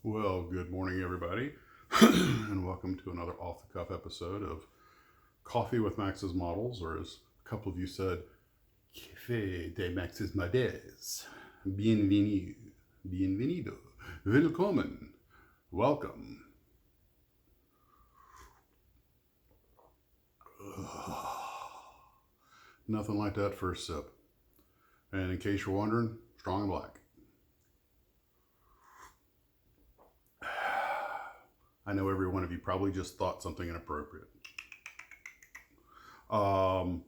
Well, good morning, everybody, and welcome to another off the cuff episode of Coffee with Max's Models, or as a couple of you said, Café de Max's Models. Bienvenue, bienvenido, willkommen, welcome. Nothing like that first sip. And in case you're wondering, strong and black. I know every one of you probably just thought something inappropriate. What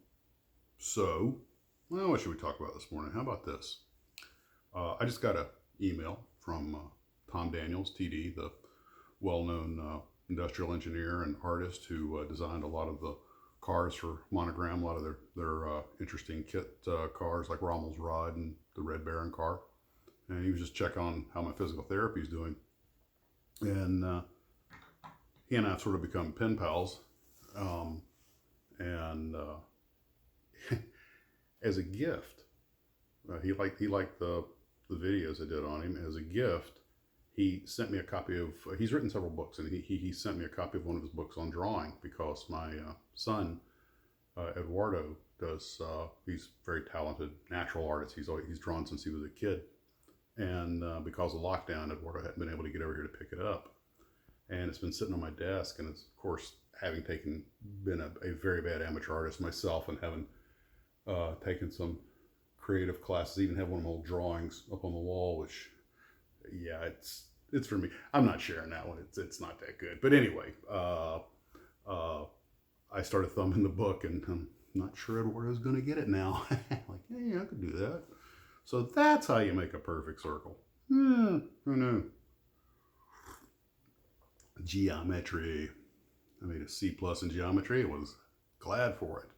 should we talk about this morning? How about this? I just got an email from Tom Daniels, TD, the well-known industrial engineer and artist who designed a lot of the cars for Monogram, a lot of their interesting kit cars like Rommel's Rod and the Red Baron car. And he was just checking on how my physical therapy is doing. And he and I have sort of become pen pals. As a gift, he liked the videos I did on him. As a gift, he sent me a copy of. He's written several books, and he sent me a copy of one of his books on drawing because my son Eduardo does. He's a very talented natural artist. He's drawn since he was a kid, and because of lockdown, Eduardo hadn't been able to get over here to pick it up, and it's been sitting on my desk. And it's, of course, having been a very bad amateur artist myself, and having taken some creative classes, even have one of my old drawings up on the wall, which, yeah, it's for me. I'm not sharing that one. It's not that good. But anyway, I started thumbing the book, and I'm not sure Eduardo's going to get it now. Like, hey, I could do that. So that's how you make a perfect circle. Who knew? Geometry. I made a C+ in geometry. I was glad for it.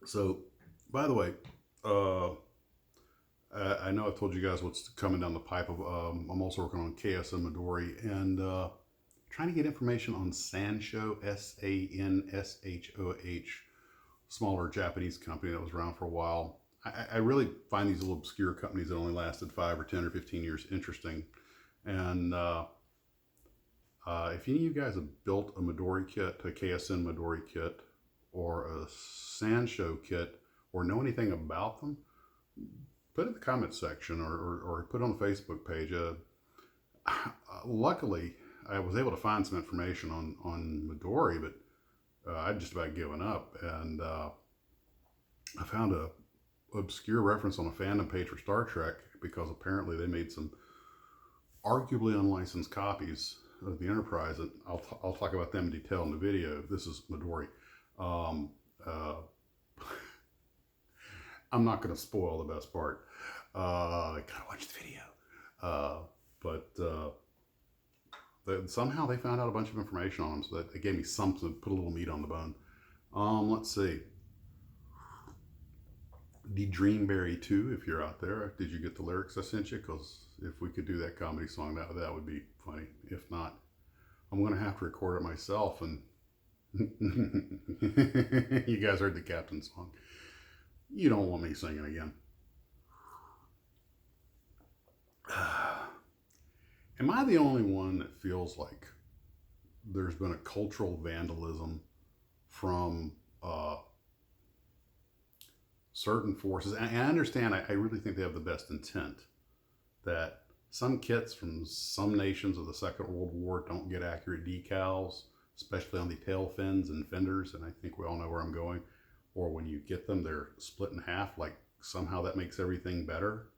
So, by the way, I know I've told you guys what's coming down the pipe. I'm also working on KSN Midori and trying to get information on Sansho, Sanshoh, smaller Japanese company that was around for a while. I really find these little obscure companies that only lasted 5 or 10 or 15 years interesting. And if any of you guys have built a Midori kit, a KSN Midori kit, or a Sansho kit, or know anything about them, put it in the comments section or put it on the Facebook page. Luckily, I was able to find some information on Midori, but I'd just about given up. And I found a obscure reference on a fandom page for Star Trek because apparently they made some arguably unlicensed copies of the Enterprise. And I'll talk about them in detail in the video. This is Midori. I'm not going to spoil the best part. Gotta watch the video. Somehow they found out a bunch of information on them, so that they gave me something to put a little meat on the bone. Let's see. The Dreamberry 2, if you're out there, did you get the lyrics I sent you? Because if we could do that comedy song, that would be funny. If not, I'm going to have to record it myself. And you guys heard the Captain song. You don't want me singing again. Am I the only one that feels like there's been a cultural vandalism from certain forces? And I understand, I really think they have the best intent, that some kits from some nations of the Second World War don't get accurate decals, especially on the tail fins and fenders, and I think we all know where I'm going. Or when you get them, they're split in half, like somehow that makes everything better,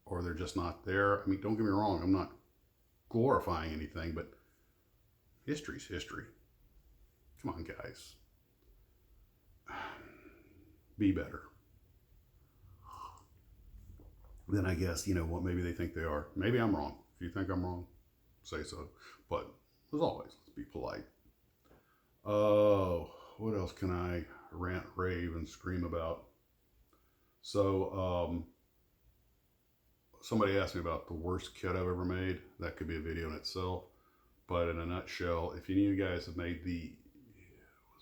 or they're just not there. I mean, don't get me wrong, I'm not glorifying anything, but history's history. Come on, guys. Be better. Then I guess, you know what, maybe they think they are. Maybe I'm wrong. If you think I'm wrong, say so. But as always, let's be polite. Oh, what else can I rant, rave, and scream about? So, somebody asked me about the worst kit I've ever made. That could be a video in itself. But in a nutshell, if any of you guys have made the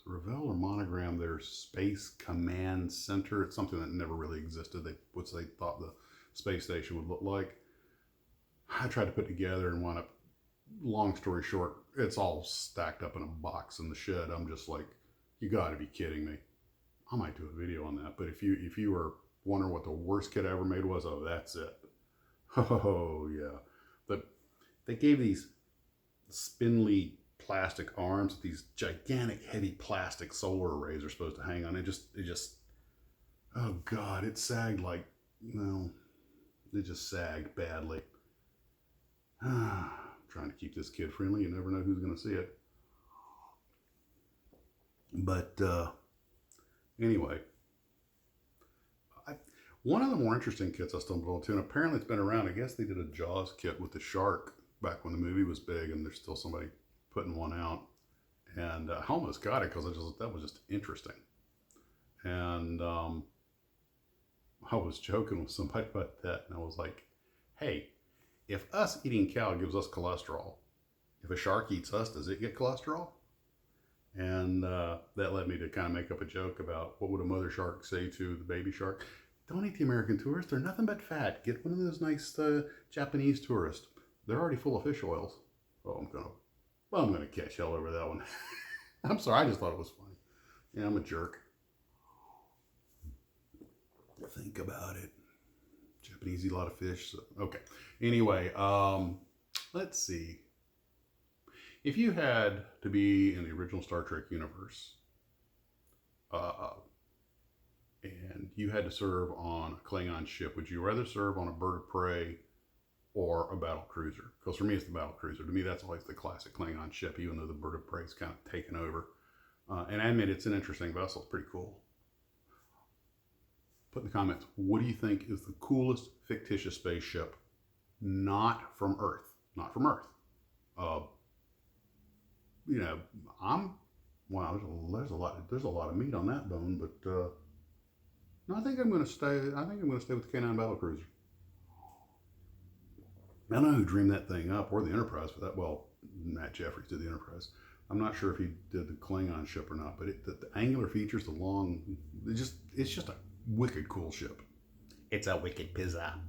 Revell or Monogram, their Space Command Center, it's something that never really existed. Which they thought the space station would look like. I tried to put together and wound up, long story short, it's all stacked up in a box in the shed. I'm just like, you got to be kidding me. I might do a video on that. But if you were wondering what the worst kit I ever made was, oh, that's it. Oh yeah, but they gave these spindly plastic arms with these gigantic heavy plastic solar arrays are supposed to hang on. It just oh god, it sagged like, well, it just sagged badly. Trying to keep this kid friendly. You never know who's going to see it. But anyway, one of the more interesting kits I stumbled onto, and apparently it's been around. I guess they did a Jaws kit with the shark back when the movie was big, and there's still somebody putting one out. And I almost got it because that was just interesting. And I was joking with somebody about that, and I was like, hey, if us eating cow gives us cholesterol, if a shark eats us, does it get cholesterol? And that led me to kind of make up a joke about what would a mother shark say to the baby shark. Don't eat the American tourist. They're nothing but fat. Get one of those nice Japanese tourists. They're already full of fish oils. Oh, I'm gonna catch hell over that one. I'm sorry. I just thought it was funny. Yeah, I'm a jerk. Think about it. Japanese eat a lot of fish. So, okay. Anyway, let's see. If you had to be in the original Star Trek universe, and you had to serve on a Klingon ship, would you rather serve on a bird of prey or a battle cruiser? Because for me, it's the battle cruiser. To me, that's always the classic Klingon ship, even though the bird of prey is kind of taken over. And I admit it's an interesting vessel. It's pretty cool. Put in the comments, what do you think is the coolest fictitious spaceship not from Earth? Not from Earth. You know, wow, there's a lot of meat on that bone, but no, I think I'm going to stay with the K9 Battlecruiser. I don't know who dreamed that thing up, or the Enterprise for that. Well, Matt Jeffries did the Enterprise. I'm not sure if he did the Klingon ship or not, but the angular features, the long, it's just a wicked cool ship. It's a wicked pizza.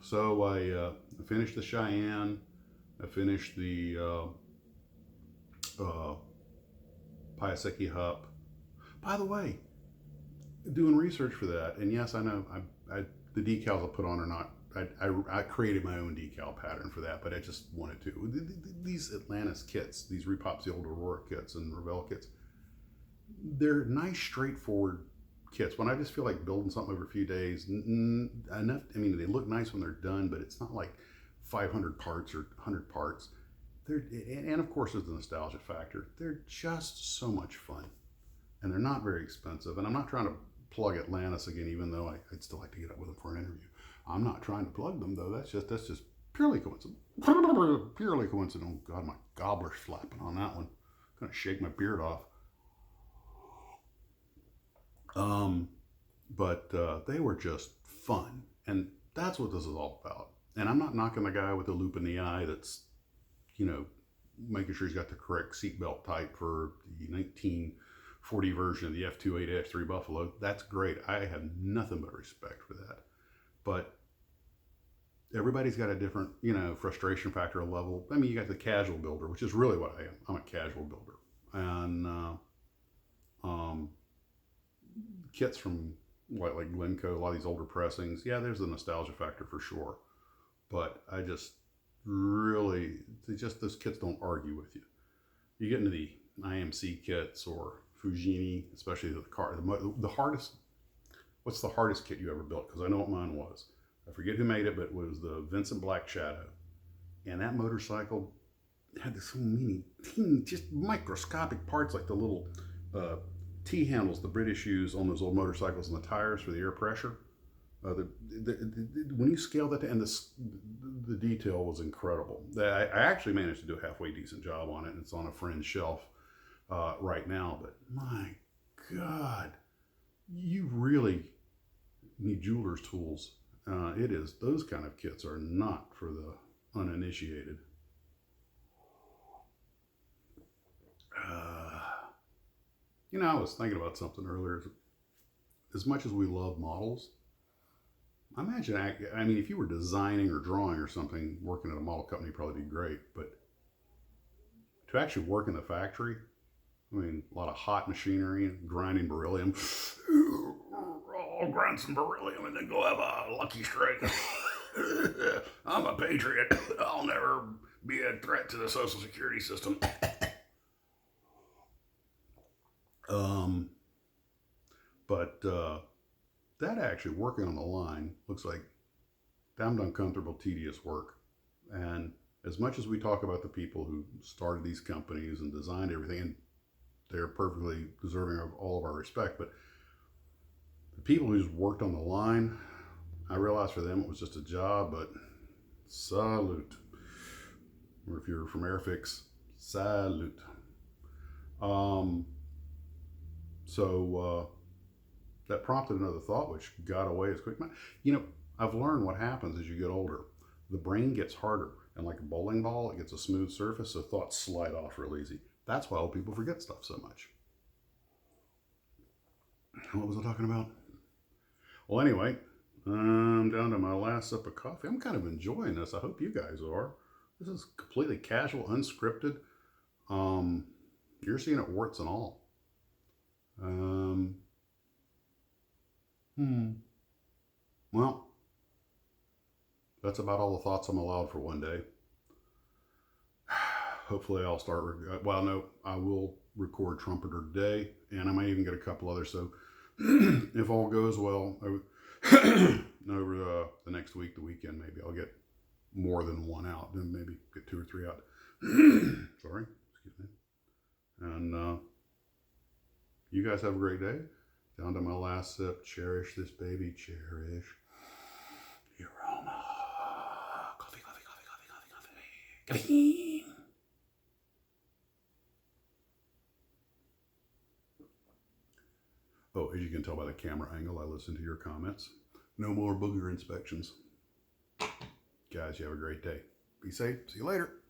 So I finished the Cheyenne. I finished the Piasecki Hup. By the way, doing research for that, and yes, I know the decals I put on are not. I created my own decal pattern for that, but I just wanted to. These Atlantis kits, these Repops, the old Aurora kits and Revell kits, they're nice, straightforward kits. When I just feel like building something over a few days, enough. I mean, they look nice when they're done, but it's not like 500 parts or 100 parts. And of course, there's the nostalgia factor. They're just so much fun, and they're not very expensive. And I'm not trying to plug Atlantis again, even though I'd still like to get up with them for an interview. I'm not trying to plug them though. That's just purely coincidental. Purely coincidental. Oh God, my gobbler's flapping on that one. I'm gonna shake my beard off. But they were just fun, and that's what this is all about. And I'm not knocking the guy with the loop in the eye that's, you know, making sure he's got the correct seatbelt type for the 1940 version of the F28F3 Buffalo. That's great. I have nothing but respect for that. But everybody's got a different, you know, frustration factor level. I mean, you got the casual builder, which is really what I am. I'm a casual builder. And kits from like Glencoe, a lot of these older pressings, yeah, there's the nostalgia factor for sure. But I just really, those kits don't argue with you. You get into the IMC kits or Fujini, especially the hardest. What's the hardest kit you ever built? Because I know what mine was. I forget who made it, but it was the Vincent Black Shadow. And that motorcycle had so many just microscopic parts, like the little T-handles the British use on those old motorcycles and the tires for the air pressure. When you scale that, and the detail was incredible. I actually managed to do a halfway decent job on it, and it's on a friend's shelf right now. But my God, you really need jeweler's tools. Those kind of kits are not for the uninitiated. You know, I was thinking about something earlier. As much as we love models, I imagine, I mean, if you were designing or drawing or something, working at a model company would probably be great. But to actually work in the factory, I mean, a lot of hot machinery and grinding beryllium. I'll grind some beryllium and then go have a lucky strike. I'm a patriot. I'll never be a threat to the Social Security system. But that actually working on the line looks like damned uncomfortable, tedious work. And as much as we talk about the people who started these companies and designed everything, and they're perfectly deserving of all of our respect, but the people who just worked on the line, I realize for them it was just a job, but salute. Or if you're from Airfix, salute. So that prompted another thought, which got away as quick. You know, I've learned what happens as you get older. The brain gets harder, and like a bowling ball, it gets a smooth surface, so thoughts slide off real easy. That's why old people forget stuff so much. What was I talking about? Well, anyway, I'm down to my last sip of coffee. I'm kind of enjoying this. I hope you guys are. This is completely casual, unscripted. You're seeing it warts and all. Well, that's about all the thoughts I'm allowed for one day. Hopefully I'll start, well, no, I will record Trumpeter today, and I might even get a couple others. So if all goes well, over the next week, the weekend, maybe I'll get more than one out, then maybe get 2 or 3 out. Sorry, excuse me. And you guys have a great day. Down to my last sip. Cherish this baby. Cherish your aroma. Coffee, coffee, coffee, coffee, coffee, coffee. Coffee. Oh, as you can tell by the camera angle, I listen to your comments. No more booger inspections. Guys, you have a great day. Be safe. See you later.